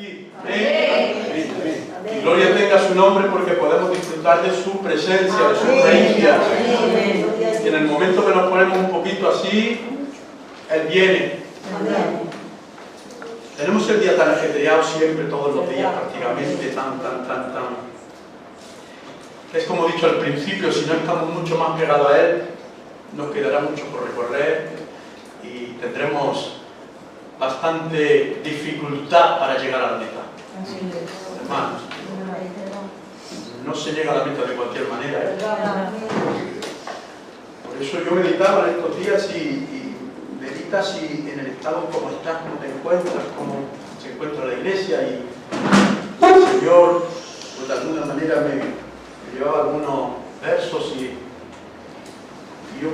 aquí. Amén. Gloria tenga su nombre porque podemos disfrutar de su presencia, de su presencia. Y en el momento que nos ponemos un poquito así, Él viene. Tenemos el día tan ajetreado siempre, todos los días prácticamente, tan. Es como he dicho al principio, si no estamos mucho más pegados a Él, nos quedará mucho por recorrer y tendremos bastante dificultad para llegar a la meta. Hermanos, no se llega a la meta de cualquier manera. Por eso yo meditaba en estos días y meditas y en el estado como estás, cómo te encuentras, cómo se encuentra la iglesia, y el Señor pues de alguna manera me llevaba algunos versos y yo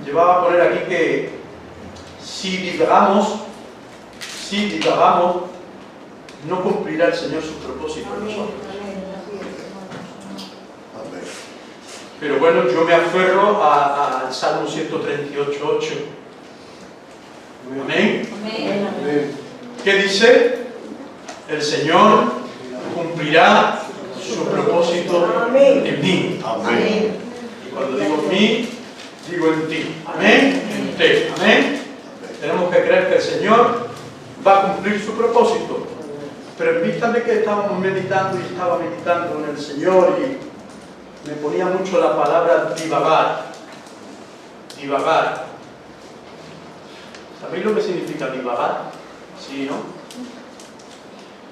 llevaba a poner aquí que si divagamos, no cumplirá el Señor sus propósitos en nosotros. Pero bueno, yo me aferro al Salmo 138:8. Amén. ¿Qué dice? El Señor cumplirá su propósito en mí. Amén. Y cuando digo en mí, digo en ti. Amén. En ti. Amén. Tenemos que creer que el Señor va a cumplir su propósito. Pero en vista de que estábamos meditando y estaba meditando en el Señor y me ponía mucho la palabra divagar. Divagar. ¿Sabéis lo que significa divagar? ¿Sí, no?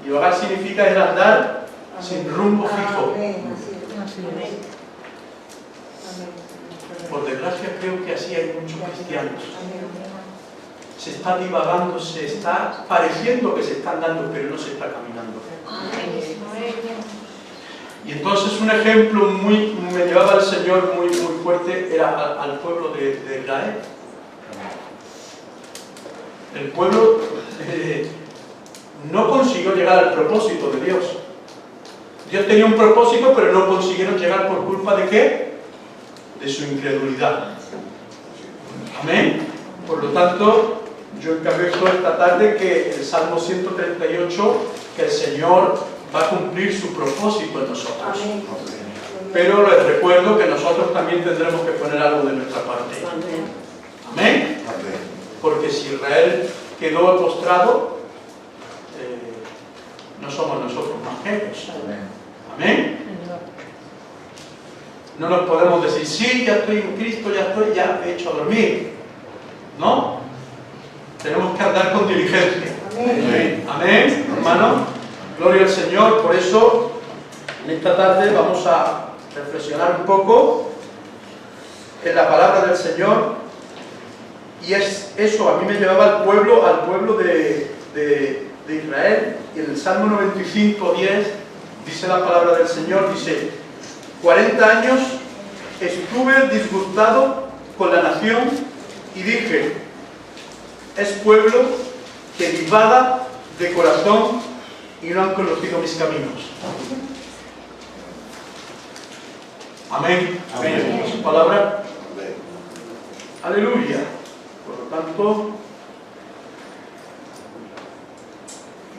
Divagar significa ir a andar sin rumbo fijo. Por desgracia creo que así hay muchos cristianos. Se está divagando, se está pareciendo que se está andando, pero no se está caminando. Y entonces un ejemplo me llevaba el Señor muy fuerte, era al pueblo de Israel. El pueblo no consiguió llegar al propósito de Dios. Dios tenía un propósito, pero no consiguieron llegar por culpa de ¿qué? De su incredulidad. Amén. Por lo tanto, yo encabezo esta tarde que el Salmo 138, que el Señor va a cumplir su propósito en nosotros. Pero les recuerdo que nosotros también tendremos que poner algo de nuestra parte. Amén. Porque si Israel quedó postrado, no somos nosotros más jefes. Amén. No nos podemos decir, sí, ya estoy en Cristo, ya he hecho a dormir. ¿No? Tenemos que andar con diligencia. Amén, hermano. Gloria al Señor. Por eso, en esta tarde vamos a reflexionar un poco en la palabra del Señor. Y eso a mí me llevaba al pueblo de Israel. Y en el Salmo 95:10 dice la palabra del Señor, dice: 40 años estuve disgustado con la nación y dije, es pueblo que divaga de corazón y no han conocido mis caminos. Amén. Amén. Su palabra. Aleluya. Por lo tanto,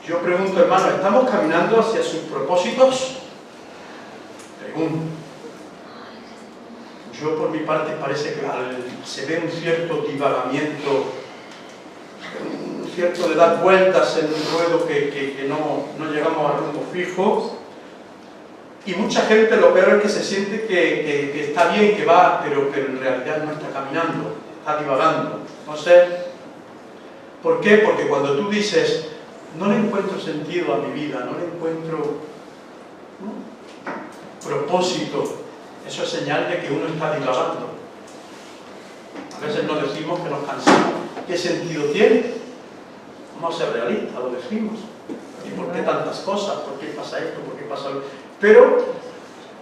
yo pregunto, hermano, ¿estamos caminando hacia sus propósitos? Pregunto. Yo por mi parte parece que se ve un cierto divagamiento, un cierto de dar vueltas en un ruedo que no llegamos a rumbo fijo. Y mucha gente, lo peor es que se siente que está bien, que va, pero en realidad no está caminando, está divagando. No sé. ¿Por qué? Porque cuando tú dices, no le encuentro sentido a mi vida, no le encuentro propósito, eso es señal de que uno está divagando. A veces nos decimos que nos cansamos. ¿Qué sentido tiene? Vamos a ser realistas, lo decimos. ¿Y por qué tantas cosas? ¿Por qué pasa esto? ¿Por qué pasa lo...? Pero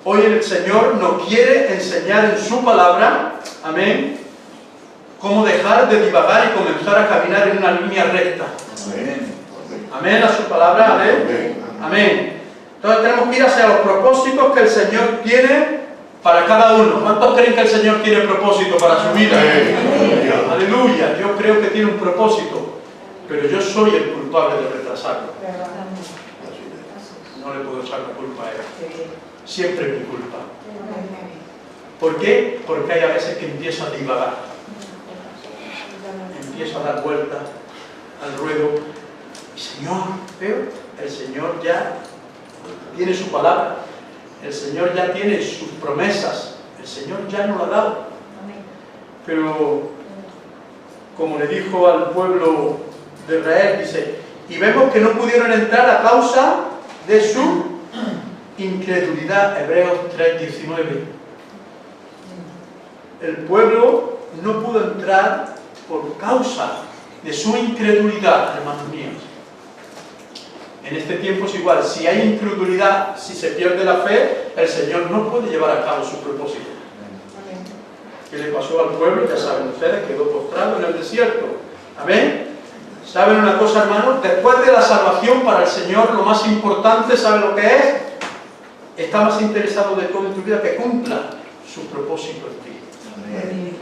hoy el Señor nos quiere enseñar en su palabra, amén, cómo dejar de divagar y comenzar a caminar en una línea recta. Amén. Amén a su palabra, amén. Amén. Entonces tenemos que ir hacia los propósitos que el Señor tiene para cada uno. ¿Cuántos creen que el Señor tiene propósito para su vida? Aleluya. Yo creo que tiene un propósito. pero yo soy el culpable de retrasarlo. No le puedo echar la culpa a él. Siempre es mi culpa. ¿Por qué? Porque hay a veces que empiezo a divagar. Empiezo a dar vueltas al ruedo. Y Señor, veo, el Señor ya tiene su palabra. El Señor ya tiene sus promesas. El Señor ya nos lo ha dado. Pero, como le dijo al pueblo de Israel, dice, y vemos que no pudieron entrar a causa de su incredulidad. Hebreos 3:19. El pueblo no pudo entrar por causa de su incredulidad, hermanos míos. En este tiempo es igual, si hay incredulidad, si se pierde la fe, el Señor no puede llevar a cabo su propósito. ¿Qué le pasó al pueblo? Ya saben ustedes, quedó postrado en el desierto. Amén. ¿Saben una cosa, hermanos? Después de la salvación, para el Señor lo más importante, ¿saben lo que es? Está más interesado de todo en tu vida que cumpla su propósito en ti. Amén.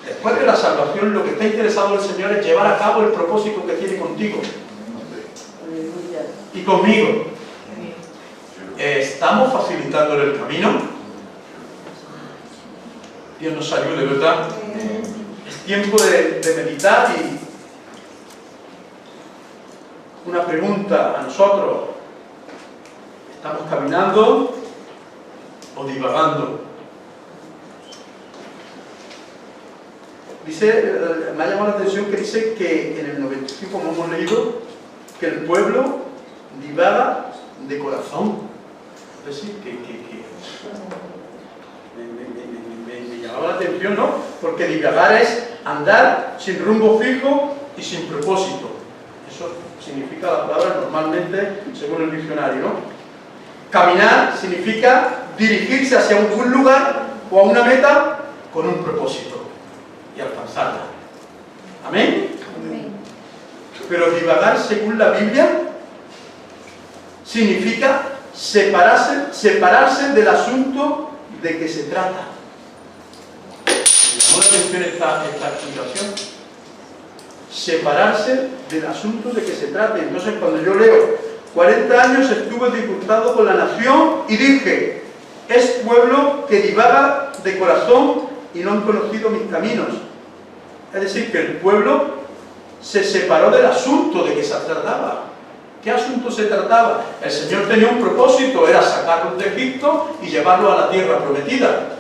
Después de la salvación, lo que está interesado el Señor es llevar a cabo el propósito que tiene contigo y conmigo. ¿Estamos facilitándole el camino? Dios nos ayude, ¿verdad? Es tiempo de meditar. Y una pregunta a nosotros: ¿estamos caminando o divagando? Dice, me ha llamado la atención que dice que en el 95, como hemos leído, que el pueblo divaga de corazón. Es decir, que me llamaba la atención, ¿no? Porque divagar es andar sin rumbo fijo y sin propósito. Eso significa la palabra normalmente, según el diccionario, ¿no? Caminar significa dirigirse hacia un lugar o a una meta con un propósito y alcanzarla. ¿Amén? Amén. Pero divagar, según la Biblia, significa separarse del asunto de que se trata. ¿Me llamó la atención esta explicación? Separarse del asunto de que se trata. Entonces, cuando yo leo 40 años estuve disgustado con la nación y dije, es pueblo que divaga de corazón y no han conocido mis caminos. Es decir, que el pueblo se separó del asunto de que se trataba. ¿Qué asunto se trataba? El Señor tenía un propósito, era sacarlos de Egipto y llevarlos a la tierra prometida.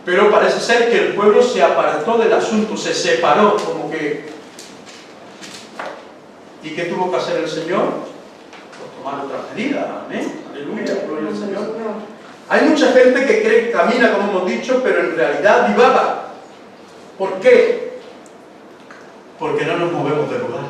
Pero parece ser que el pueblo se apartó del asunto, se separó, como que... ¿Y qué tuvo que hacer el Señor? Pues tomar otra medida. Amén. Aleluya, gloria al Señor. Hay mucha gente que cree que camina, como hemos dicho, pero en realidad divaga. ¿Por qué? Porque no nos movemos del lugar.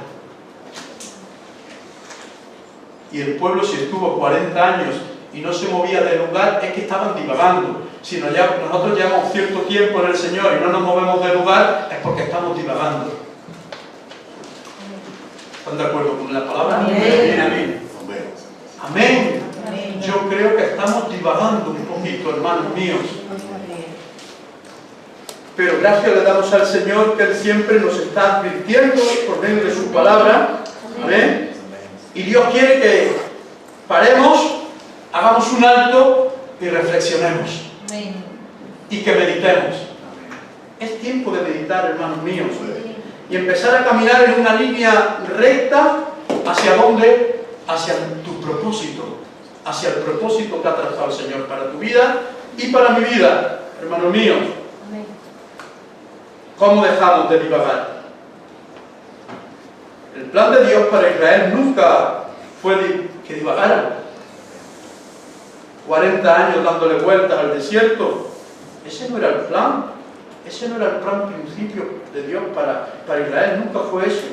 Y el pueblo, si estuvo 40 años y no se movía del lugar, es que estaban divagando. Si nosotros llevamos cierto tiempo en el Señor y no nos movemos del lugar, es porque estamos divagando. ¿Están de acuerdo con la palabra? Amén. Amén. Amén. Amén. Yo creo que estamos divagando un poquito, hermanos míos. Pero gracias le damos al Señor, que Él siempre nos está advirtiendo por medio de su palabra. Amén. Y Dios quiere que paremos, hagamos un alto y reflexionemos. Amén. Y que meditemos. Es tiempo de meditar, hermanos míos. Y empezar a caminar en una línea recta. ¿Hacia dónde? Hacia tu propósito. Hacia el propósito que ha trazado el Señor para tu vida y para mi vida, hermanos míos. ¿Cómo dejamos de divagar? El plan de Dios para Israel nunca fue que divagaran. 40 años dándole vueltas al desierto. Ese no era el plan. Ese no era el plan principio de Dios para Israel. Nunca fue eso.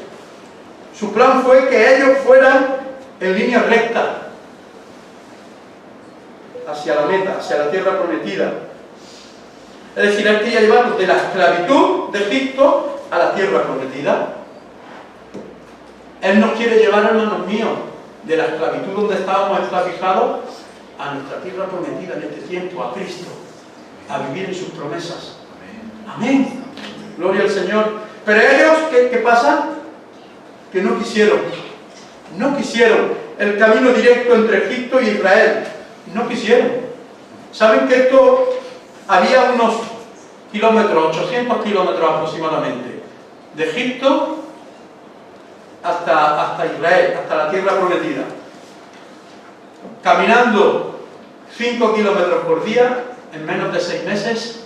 Su plan fue que ellos fueran en línea recta hacia la meta, hacia la tierra prometida. Es decir, Él quería llevarnos de la esclavitud de Egipto a la tierra prometida. Él nos quiere llevar, hermanos míos, de la esclavitud donde estábamos esclavizados a nuestra tierra prometida en este tiempo, a Cristo, a vivir en sus promesas. Amén. Gloria al Señor. Pero ellos, ¿qué pasa? que no quisieron el camino directo entre Egipto y Israel. No quisieron. ¿Saben que esto había unos kilómetros, 800 kilómetros aproximadamente, de Egipto hasta Israel, hasta la tierra prometida? Caminando 5 kilómetros por día, en menos de 6 meses,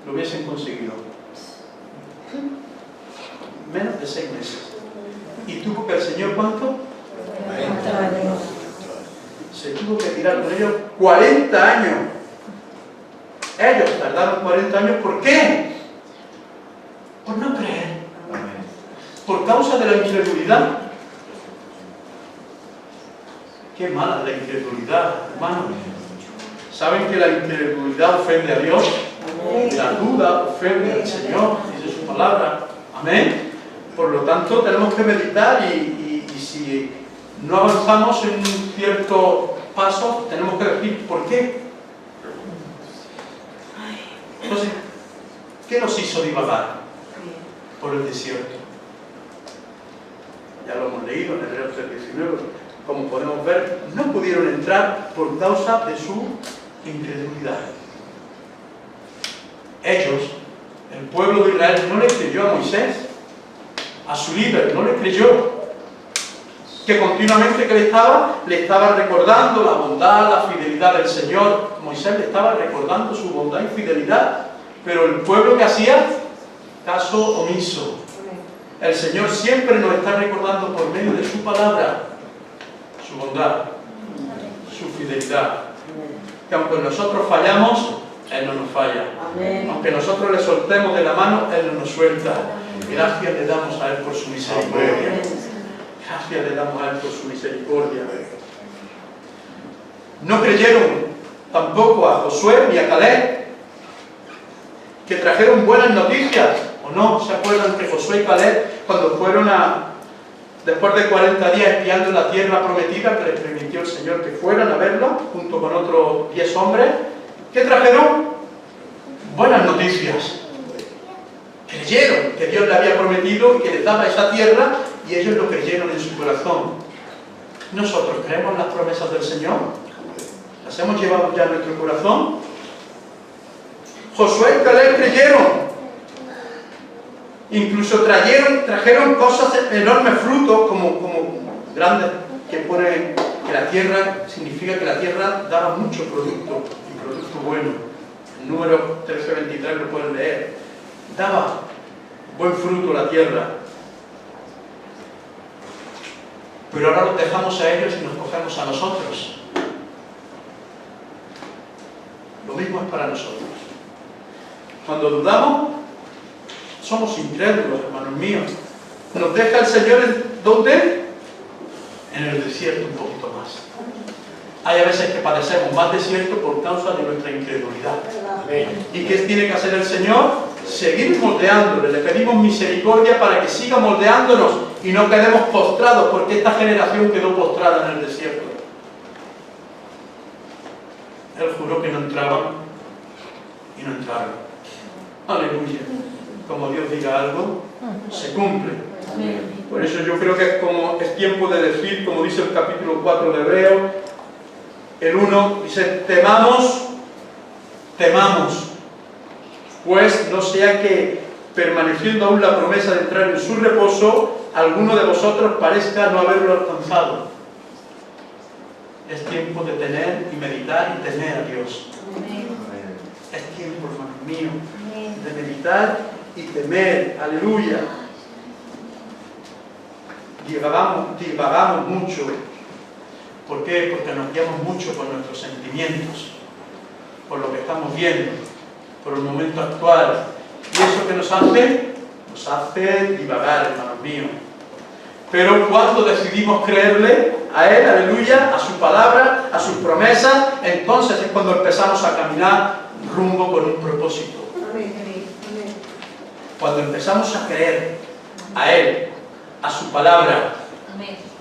lo hubiesen conseguido. Menos de 6 meses. ¿Y tuvo que el Señor cuánto? 40 años. Se tuvo que tirar con ellos 40 años. Ellos tardaron 40 años. ¿Por qué? Por no creer. Por causa de la incredulidad. Qué mala la incredulidad, hermano. ¿Saben que la incredulidad ofende a Dios? La duda ofende al Señor, dice su palabra. Amén. Por lo tanto, tenemos que meditar y si no avanzamos en un cierto paso, tenemos que decir ¿por qué? Entonces, ¿qué nos hizo divagar por el desierto? Ya lo hemos leído en Hebreos 3:19. Como podemos ver, no pudieron entrar por causa de su incredulidad. Ellos, el pueblo de Israel, no le creyó a Moisés, a su líder, no le creyó. Que continuamente que le estaba recordando la bondad, la fidelidad del Señor. Moisés le estaba recordando su bondad y fidelidad, pero el pueblo que hacía, caso omiso. El Señor siempre nos está recordando por medio de su palabra su bondad, su fidelidad. Que aunque nosotros fallamos, Él no nos falla. Aunque nosotros le soltemos de la mano, Él no nos suelta. Gracias le damos a Él por su misericordia. Gracias le damos a Él por su misericordia. No creyeron tampoco a Josué ni a Caleb, que trajeron buenas noticias. ¿O no? ¿Se acuerdan que Josué y Caleb, cuando fueron después de 40 días espiando la tierra prometida, que les permitió el Señor que fueran a verla, junto con otros 10 hombres, ¿qué trajeron? Buenas noticias. Creyeron que Dios le había prometido y que les daba esa tierra, y ellos lo creyeron en su corazón. ¿Nosotros creemos las promesas del Señor? ¿Las hemos llevado ya en nuestro corazón? Josué y Caleb creyeron. Incluso trajeron cosas, enormes frutos, como grandes, que pone que la tierra, significa que la tierra daba mucho producto, y producto bueno. El número 13:23 lo pueden leer. Daba buen fruto la tierra. Pero ahora los dejamos a ellos y nos cogemos a nosotros. Lo mismo es para nosotros. Cuando dudamos, somos incrédulos, hermanos míos. Nos deja el Señor, ¿dónde? En el desierto un poquito más. Hay a veces que padecemos más desierto por causa de nuestra incredulidad. ¿Y qué tiene que hacer el Señor? Seguir moldeándole. Le pedimos misericordia para que siga moldeándonos y no quedemos postrados, porque esta generación quedó postrada en el desierto. Él juró que no entraban y no entraron. Aleluya. Como Dios diga algo, se cumple. Por eso yo creo que es tiempo de decir, como dice el capítulo 4 de Hebreos, el 1 dice: temamos, pues no sea que, permaneciendo aún la promesa de entrar en su reposo, alguno de vosotros parezca no haberlo alcanzado. Es tiempo de tener y meditar y temer a Dios. Es tiempo, hermanos míos, de meditar y temer. Aleluya. Divagamos mucho. ¿Por qué? Porque nos guiamos mucho por nuestros sentimientos, por lo que estamos viendo, por el momento actual. ¿Y eso qué nos hace? Nos hace divagar, hermanos míos. Pero cuando decidimos creerle a Él, aleluya, a su palabra, a sus promesas, entonces es cuando empezamos a caminar rumbo con un propósito. Cuando empezamos a creer a Él, a su palabra,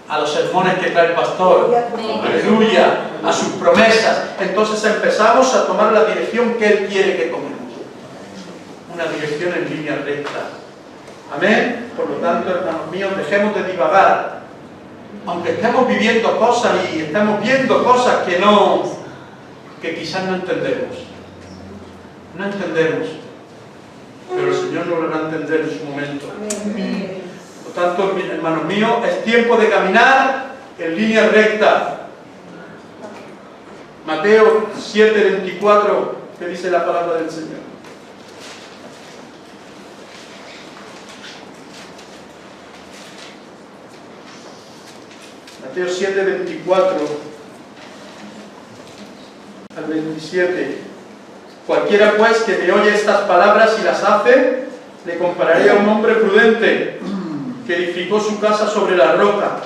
a los sermones que trae el pastor, aleluya, a sus promesas, entonces empezamos a tomar la dirección que Él quiere que tomemos. Una dirección en línea recta. Amén. Por lo tanto, hermanos míos, dejemos de divagar. Aunque estemos viviendo cosas y estemos viendo cosas que quizás no entendemos. No entendemos. Pero el Señor nos lo hará entender en su momento. Por lo tanto, hermanos míos, es tiempo de caminar en línea recta. Mateo 7:24, que dice la palabra del Señor. Mateo 7:24 al 27. Cualquiera pues que me oye estas palabras y las hace, le compararé a un hombre prudente que edificó su casa sobre la roca.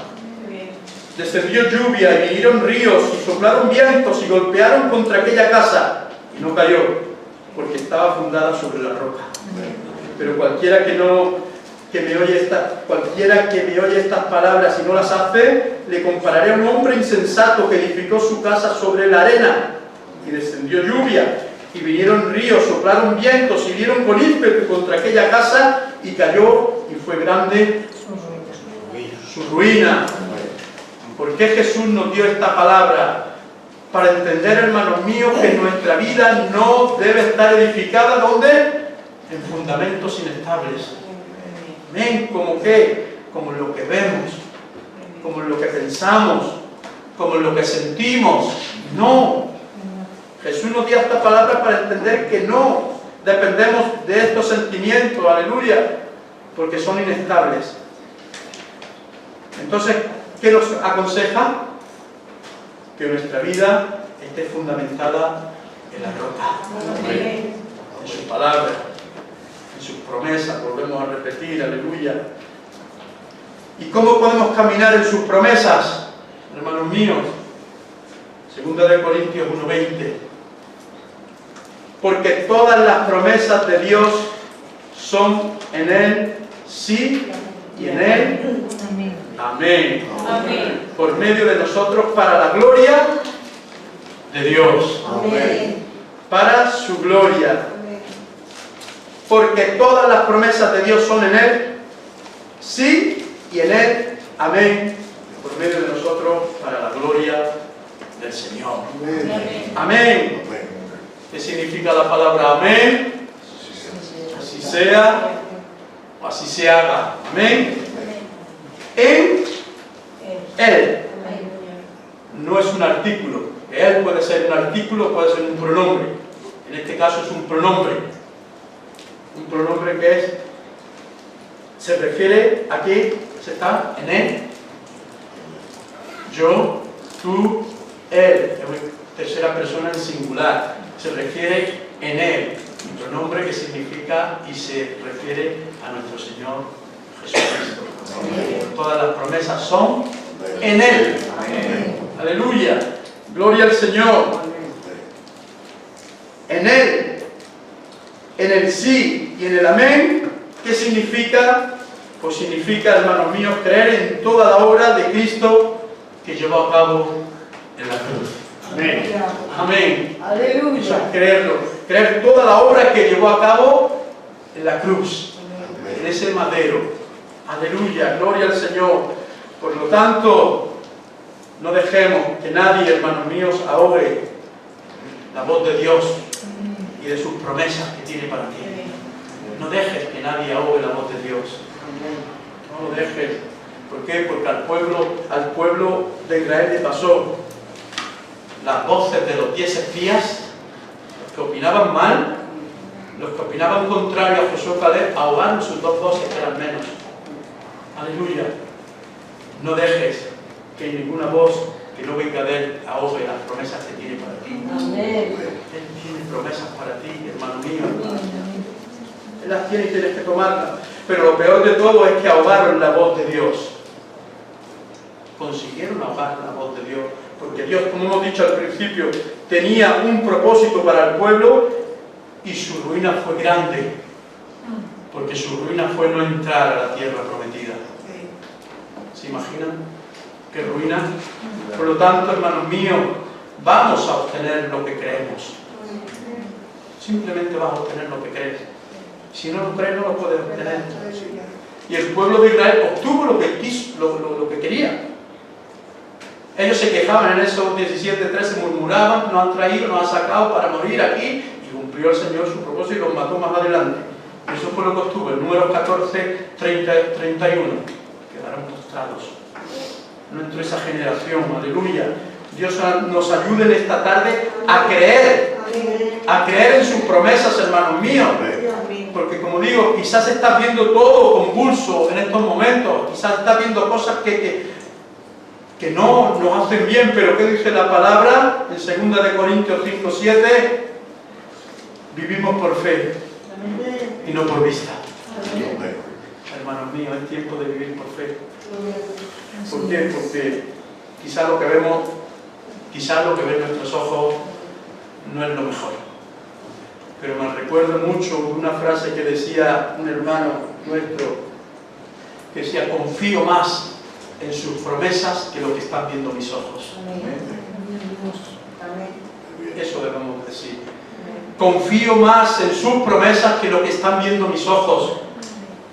Descendió lluvia y vinieron ríos y soplaron vientos y golpearon contra aquella casa y no cayó, porque estaba fundada sobre la roca. Pero cualquiera que me oye estas palabras y no las hace, le compararé a un hombre insensato que edificó su casa sobre la arena. Y descendió lluvia y vinieron ríos, soplaron vientos y dieron con ímpetu contra aquella casa y cayó, y fue grande su ruina. ¿Por qué Jesús nos dio esta palabra? Para entender, hermanos míos, que nuestra vida no debe estar edificada, ¿dónde? En fundamentos inestables. Amén. ¿Cómo qué? Como en lo que vemos, como en lo que pensamos, como en lo que sentimos. No. Jesús nos dio esta palabra para entender que no dependemos de estos sentimientos, aleluya, porque son inestables. Entonces, ¿qué nos aconseja? Que nuestra vida esté fundamentada en la roca, en sus palabras, en sus promesas, volvemos a repetir, aleluya. ¿Y cómo podemos caminar en sus promesas, hermanos míos? 2 Corintios 1:20. Porque todas las promesas de Dios son en Él sí y en Él amén. Amén. Por medio de nosotros para la gloria de Dios. Amén. Para su gloria. Amén. Porque todas las promesas de Dios son en Él sí y en Él amén. Por medio de nosotros para la gloria del Señor. Amén. Amén. Amén. ¿Qué significa la palabra amén? Así sea o así se haga. Amén. En Él. No es un artículo. Él puede ser un artículo, puede ser un pronombre. En este caso es un pronombre. Un pronombre que se refiere a que se está en Él. Yo, tú, Él. Tercera persona en singular. Se refiere en Él. Un pronombre que significa y se refiere a nuestro Señor Jesucristo. Todas las promesas son en Él. Amén. Aleluya. Gloria al Señor. En Él. En el sí y en el amén. ¿Qué significa? Pues significa, hermanos míos, creer en toda la obra de Cristo que llevó a cabo en la cruz. Amén. Amén. Aleluya. Eso es creerlo. Creer toda la obra que llevó a cabo en la cruz. En ese madero. Aleluya. Gloria al Señor. Por lo tanto, no dejemos que nadie, hermanos míos, ahogue la voz de Dios y de sus promesas que tiene para ti. No dejes que nadie ahogue la voz de Dios. No lo dejes. ¿Por qué? Porque al pueblo de Israel le pasó. Las voces de los 10 espías, los que opinaban mal, los que opinaban contrario a Josué Caleb, ahogaron sus dos voces, que eran menos. Aleluya. No dejes que ninguna voz que no venga de Él ahogue las promesas que tiene para ti. Amén. Él tiene promesas para ti, hermano mío. Él las tiene y tienes que tomarlas. Pero lo peor de todo es que ahogaron la voz de Dios. Consiguieron ahogar la voz de Dios. Porque Dios, como hemos dicho al principio, tenía un propósito para el pueblo y su ruina fue grande. Porque su ruina fue no entrar a la tierra prometida. ¿Se imaginan qué ruina? Por lo tanto, hermanos míos, vamos a obtener lo que creemos. Simplemente vas a obtener lo que crees. Si no lo crees, no lo puedes obtener. Y el pueblo de Israel obtuvo lo que quiso, lo que quería. Ellos se quejaban en Éxodo 17:13, murmuraban, nos han traído, nos han sacado para morir aquí, y cumplió el Señor su propósito y los mató más adelante. Eso fue lo que obtuvo, en Números 14:30-31. Quedaron postrados. No entró esa generación, aleluya. Dios nos ayude en esta tarde a creer en sus promesas, hermanos míos. Porque como digo, quizás estás viendo todo convulso en estos momentos, quizás estás viendo cosas que no nos hacen bien, pero ¿qué dice la palabra? En 2 de Corintios 5:7, vivimos por fe y no por vista. Hermanos míos, es tiempo de vivir por fe. ¿Por qué? Porque quizás lo que ven nuestros ojos no es lo mejor. Pero me recuerdo mucho una frase que decía un hermano nuestro, que decía: confío más en sus promesas que lo que están viendo mis ojos. Eso debemos decir. Confío más en sus promesas que lo que están viendo mis ojos.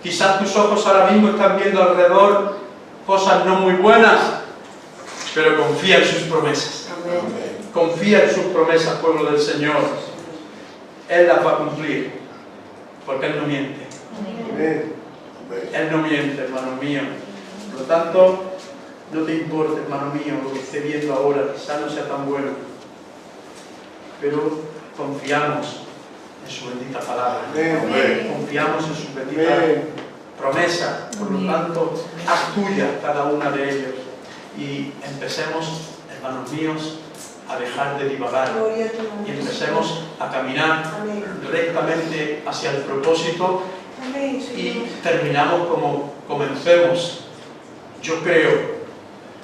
Quizás tus ojos ahora mismo están viendo alrededor cosas no muy buenas, pero confía en sus promesas. Confía en sus promesas, pueblo del Señor. Él las va a cumplir, porque Él no miente. Él no miente, hermano mío. Por lo tanto, no te importe, hermano mío, lo que esté viendo ahora, quizás no sea tan bueno, pero confiamos en su bendita palabra. Confiamos en su bendita promesa. Por lo tanto, haz tuya cada una de ellos. Y empecemos, hermanos míos, a dejar de divagar. Y empecemos a caminar rectamente hacia el propósito. Y terminamos como comencemos. Yo creo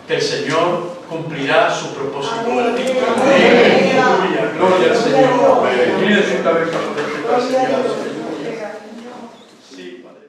que el Señor cumplirá su propósito. Aleluya, gloria al Señor. Mire su cabeza por el Señor. Sí, Padre.